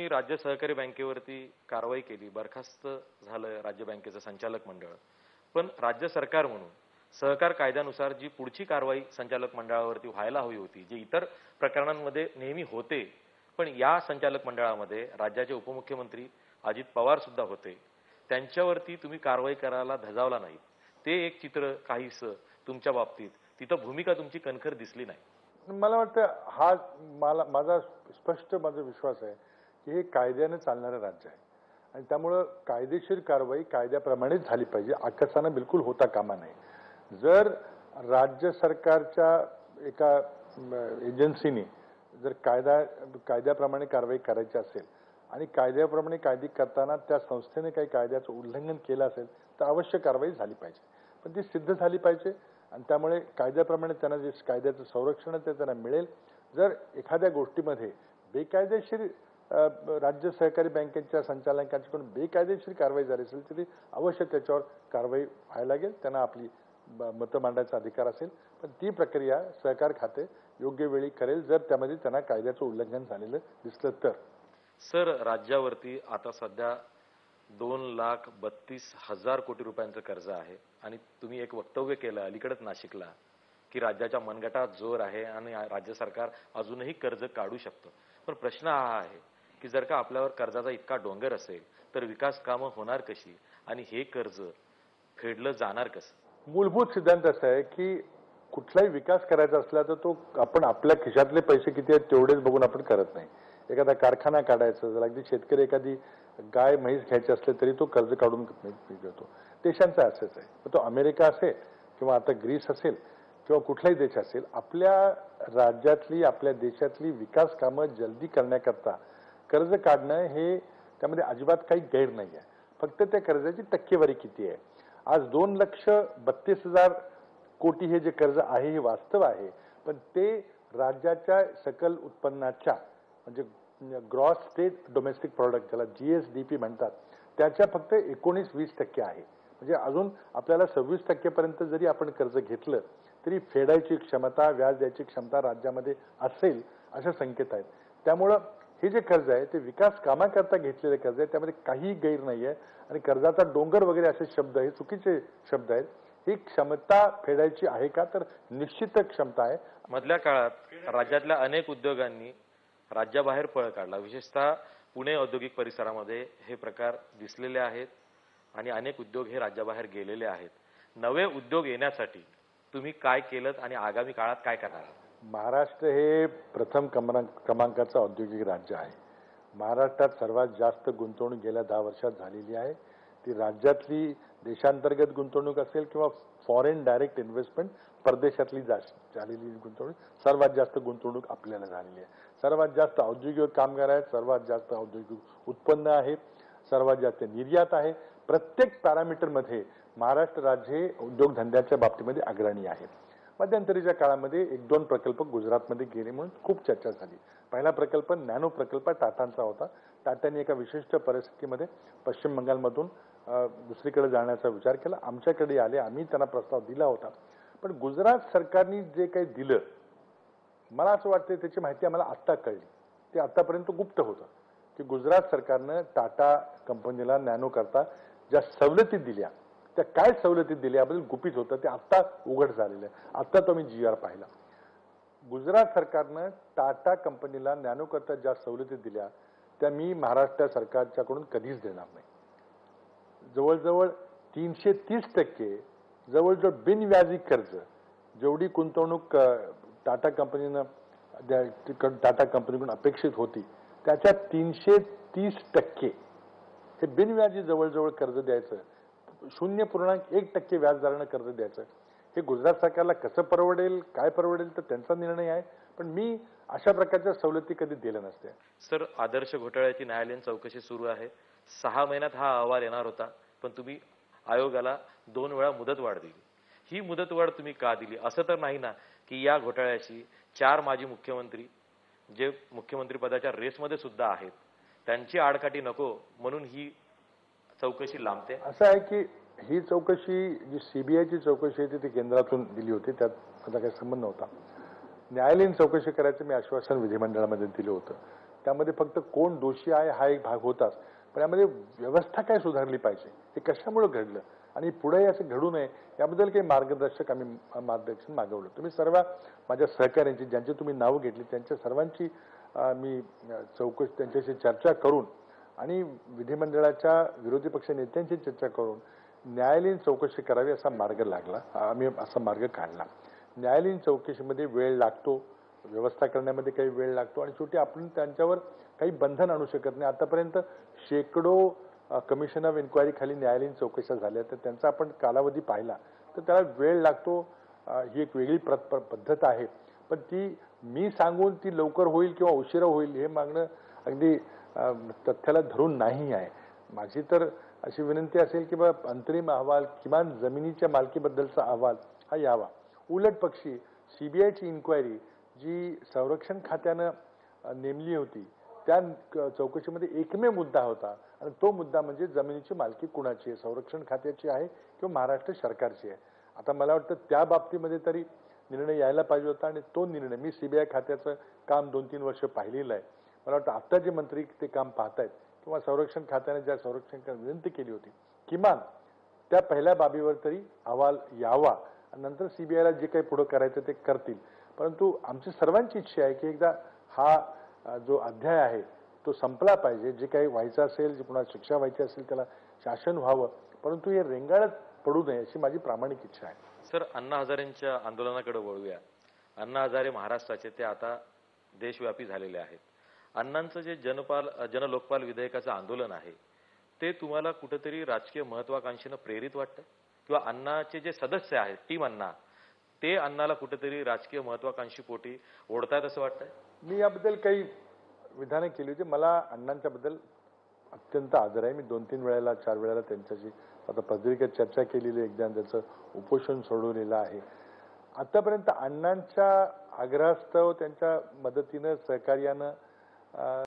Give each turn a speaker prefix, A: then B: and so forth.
A: राज्य सहकारी बँकेवरती कारवाई केली, बरखास्त झालं राज्य बँकेचं संचालक मंडळ. पण राज्य सरकार म्हणून सहकार कायद्यानुसार जी पुढची कारवाई संचालक मंडळावरती व्हायला हवी होती, जी इतर प्रकरणांमध्ये नेहमी होते, पण या संचालक मंडळामध्ये राज्याचे उपमुख्यमंत्री अजित पवार सुद्धा होते, त्यांच्यावरती तुम्ही कारवाई करायला धजावला नाही. ते एक चित्र काहीसं तुमच्या बाबतीत तिथं भूमिका तुमची कणखर दिसली नाही.
B: मला वाटतं हा माझा स्पष्ट विश्वास आहे की हे कायद्याने चालणारं राज्य आहे आणि त्यामुळं कायदेशीर कारवाई कायद्याप्रमाणेच झाली पाहिजे, आकसानं बिलकुल होता कामा नये. जर राज्य सरकारच्या एका एजन्सीने जर कायद्याप्रमाणे कारवाई करायची असेल आणि कायद्याप्रमाणे कायदे करताना त्या संस्थेने काही कायद्याचं उल्लंघन केलं असेल तर अवश्य कारवाई झाली पाहिजे, पण ती सिद्ध झाली पाहिजे आणि त्यामुळे कायद्याप्रमाणे त्यांना जे कायद्याचं संरक्षण ते त्यांना मिळेल. जर एखाद्या गोष्टीमध्ये बेकायदेशीर राज्य सहकारी बँकेच्या संचालकांच्याकडून बेकायदेशीर कारवाई झाली असेल तरी अवश्य त्याच्यावर कारवाई व्हायला लागेल, त्यांना आपली मतं मांडण्याचा अधिकार असेल, पण ती प्रक्रिया सहकार खाते योग्य वेळी करेल जर त्यामध्ये त्यांना कायद्याचं उल्लंघन झालेलं दिसलं तर.
A: सर, राज्यावरती आता सध्या 2,32,000 कोटी रुपयांचं कर्ज आहे आणि तुम्ही एक वक्तव्य केलं अलीकडेच नाशिकला की राज्याच्या मनगटात जोर आहे आणि राज्य सरकार अजूनही कर्ज काढू शकतं. पण प्रश्न हा आहे की जर का आपल्यावर कर्जाचा इतका डोंगर असेल तर विकास कामं होणार कशी आणि हे कर्ज फेडलं जाणार कसं?
B: मूलभूत सिद्धांत असा आहे की कुठलाही विकास करायचा असला तर तो आपण आपल्या खिशातले पैसे किती आहेत तेवढेच बघून आपण करत नाही. एखादा कारखाना काढायचा जर अगदी शेतकरी एखादी गाय म्हैस घ्यायची असले तरी तो कर्ज काढून घेतो. देशांचा असंच आहे, तो अमेरिका असेल किंवा आता ग्रीस असेल किंवा कुठलाही देश असेल, आपल्या राज्यातली आपल्या देशातली विकास कामं जल्दी करण्याकरता कर्ज काढणं हे त्यामध्ये अजिबात काही गैर नाही आहे. फक्त त्या कर्जाची टक्केवारी किती आहे. आज 2,32,000 कोटी हे जे कर्ज आहे हे वास्तव आहे, पण ते राज्याच्या सकल उत्पन्नाच्या म्हणजे ग्रॉस स्टेट डोमेस्टिक प्रोडक्ट ज्याला GSDP म्हणतात त्याच्या फक्त 19-20% आहे. म्हणजे अजून आपल्याला 26% पर्यंत जरी आपण कर्ज घेतलं तरी फेडायची क्षमता, व्याज द्यायची क्षमता राज्यामध्ये असेल अशा संकेत आहेत. त्यामुळं हे जे कर्ज आहे ते विकास कामाकरता घेतलेले कर्ज आहे, त्यामध्ये काही गैर नाही आहे आणि कर्जाचा डोंगर वगैरे असे शब्द हे चुकीचे शब्द आहेत. ही क्षमता फेडायची आहे का तर निश्चित क्षमता आहे.
A: मधल्या काळात राज्यातल्या अनेक उद्योगांनी राज्याबाहेर पळ काढला, विशेषतः पुणे औद्योगिक परिसरामध्ये हे प्रकार दिसलेले आहेत आणि अनेक उद्योग हे राज्याबाहेर गेलेले आहेत. नवे उद्योग येण्यासाठी तुम्ही काय केलं आणि आगामी काळात काय करणार?
B: महाराष्ट्र हे प्रथम क्रमांकाचं औद्योगिक राज्य आहे. महाराष्ट्रात सर्वात जास्त गुंतवणूक गेल्या 10 वर्षात झालेली आहे. ती राज्यातली देशांतर्गत गुंतवणूक असेल किंवा फॉरेन डायरेक्ट इन्व्हेस्टमेंट परदेशातली झालेली गुंतवणूक, सर्वात जास्त गुंतवणूक आपल्याला झालेली आहे. सर्वात जास्त औद्योगिक कामगार आहेत, सर्वात जास्त औद्योगिक उत्पन्न आहे, सर्वात जास्त निर्यात आहे. प्रत्येक पॅरामीटरमध्ये महाराष्ट्र राज्य हे उद्योगधंद्याच्या बाबतीमध्ये अग्रणी आहे. मध्यंतरीच्या काळामध्ये 1-2 प्रकल्प गुजरातमध्ये गेले म्हणून खूप चर्चा झाली. पहिला प्रकल्प नॅनो प्रकल्प टाटांचा होता. टाटांनी एका विशिष्ट परिस्थितीमध्ये पश्चिम बंगालमधून दुसरीकडे जाण्याचा विचार केला. आमच्याकडे आले, आम्ही त्यांना प्रस्ताव दिला होता. पण गुजरात सरकारने जे काही दिलं मला असं वाटतं त्याची माहिती आम्हाला आत्ता कळली. ते आतापर्यंत गुप्त होतं की गुजरात सरकारनं टाटा कंपनीला नॅनो करता ज्या सवलती दिल्या त्या काय सवलती दिल्या याबद्दल गुपित होतं, ते आत्ता उघड झालेलं आहे. आत्ता तो मी GR पाहिला. गुजरात सरकारनं टाटा कंपनीला नॅनो करता ज्या सवलती दिल्या त्या मी महाराष्ट्र सरकारच्याकडून कधीच देणार नाही. जवळजवळ 330% जवळजवळ बिनव्याजी कर्ज जेवढी गुंतवणूक टाटा कंपनीकडून अपेक्षित होती त्याच्या 330% हे बिनव्याजी जवळजवळ कर्ज द्यायचं, 0.1% व्याजदरानं कर्ज द्यायचं. हे गुजरात सरकारला कसं परवडेल काय परवडेल तर त्यांचा निर्णय आहे, पण मी अशा प्रकारच्या सवलती कधी दिल्या नसत्या.
A: सर, आदर्श घोटाळ्याची न्यायालयीन चौकशी सुरू आहे. 6 महिन्यात हा अहवाल येणार होता, पण तुम्ही आयोगाला 2 वेळा मुदतवाढ दिली. ही मुदतवाढ तुम्ही का दिली? असं तर नाही ना की या घोटाळ्याशी 4 माजी मुख्यमंत्री जे मुख्यमंत्री पदाच्या रेसमध्ये सुद्धा आहेत त्यांची आडकाठी नको म्हणून ही चौकशी लांबते?
B: असं आहे की ही चौकशी जी CBIची चौकशी आहे ती केंद्रातून दिली होती, त्यात माझा काही संबंध नव्हता. न्यायालयीन चौकशी करायचं मी आश्वासन विधिमंडळामध्ये दिलं होतं. त्यामध्ये फक्त कोण दोषी आहे हा एक भाग होताच, पण यामध्ये व्यवस्था काय सुधारली पाहिजे, हे कशामुळे घडलं आणि पुढे असं घडू नये याबद्दल काही मार्गदर्शन मागवलं. तुम्ही सर्व माझ्या सहकाऱ्यांची ज्यांची तुम्ही नावं घेतली त्यांच्या सर्वांची मी चौकशी त्यांच्याशी चर्चा करून आणि विधिमंडळाच्या विरोधी पक्ष नेत्यांची चर्चा करून न्यायालयीन चौकशी करावी असा मार्ग लागला. आम्ही असा मार्ग काढला. न्यायालयीन चौकशीमध्ये वेळ लागतो, व्यवस्था करण्यामध्ये काही वेळ लागतो आणि शेवटी आपण त्यांच्यावर काही बंधन आणू शकत नाही. आतापर्यंत शेकडो कमिशन ऑफ इन्क्वायरी खाली न्यायालयीन चौकशा झाल्या, तर त्यांचा आपण कालावधी पाहिला तर त्याला वेळ लागतो. ही एक वेगळी पद्धत आहे, पण ती मी सांगून ती लवकर होईल किंवा उशिरा होईल हे मागणं अगदी तथ्याला धरून नाही आहे. माझी तर अशी विनंती असेल की बाबा अंतरिम अहवाल किमान जमिनीच्या मालकीबद्दलचा अहवाल हा यावा. उलट पक्षी सीबीआयची इन्क्वायरी जी संरक्षण खात्यानं नेमली होती त्या चौकशीमध्ये एकमेव मुद्दा होता आणि तो मुद्दा म्हणजे जमिनीची मालकी कुणाची आहे, संरक्षण खात्याची आहे किंवा महाराष्ट्र सरकारची आहे. आता मला वाटतं त्या बाबतीमध्ये तरी निर्णय यायला पाहिजे होता आणि तो निर्णय मी सीबीआय खात्याचं काम 2-3 वर्ष पाहिलेलं आहे. मला वाटतं आता जे मंत्री ते काम पाहतायत किंवा संरक्षण खात्याने ज्या संरक्षण विनंती केली होती किमान त्या पहिल्या बाबीवर तरी अहवाल यावा आणि नंतर सीबीआयला जे काही पुढे करायचं ते करतील. परंतु आमची सर्वांची इच्छा आहे की एकदा हा जो अध्याय आहे तो संपला पाहिजे. जे काही व्हायचं असेल, जे कुणाला शिक्षा व्हायची असेल त्याला शासन व्हावं, परंतु हे रेंगाळत पडू नये अशी माझी प्रामाणिक इच्छा आहे.
A: सर, अण्णा हजारेंच्या आंदोलनाकडे वळूया. अण्णा हजारे महाराष्ट्राचे ते आता देशव्यापी झालेले आहेत. अण्णांचं जे जनलोकपाल विधेयकाचं आंदोलन आहे ते तुम्हाला कुठेतरी राजकीय महत्वाकांक्षेनं प्रेरित वाटतं किंवा अण्णाचे जे सदस्य आहेत टीम अण्णा ते अण्णाला कुठेतरी राजकीय महत्वाकांक्षीपोटी ओढतायत असं वाटतंय?
B: मी याबद्दल काही विधानं केली होती. मला अण्णांच्या बद्दल अत्यंत आदर आहे. मी 2-3 वेळेला 4 वेळेला त्यांच्याशी आता पत्रिकेत चर्चा केलेली, एकदा त्याचं उपोषण सोडवलेलं आहे. आतापर्यंत अण्णांच्या आग्रहास्तव त्यांच्या मदतीनं सहकार्यानं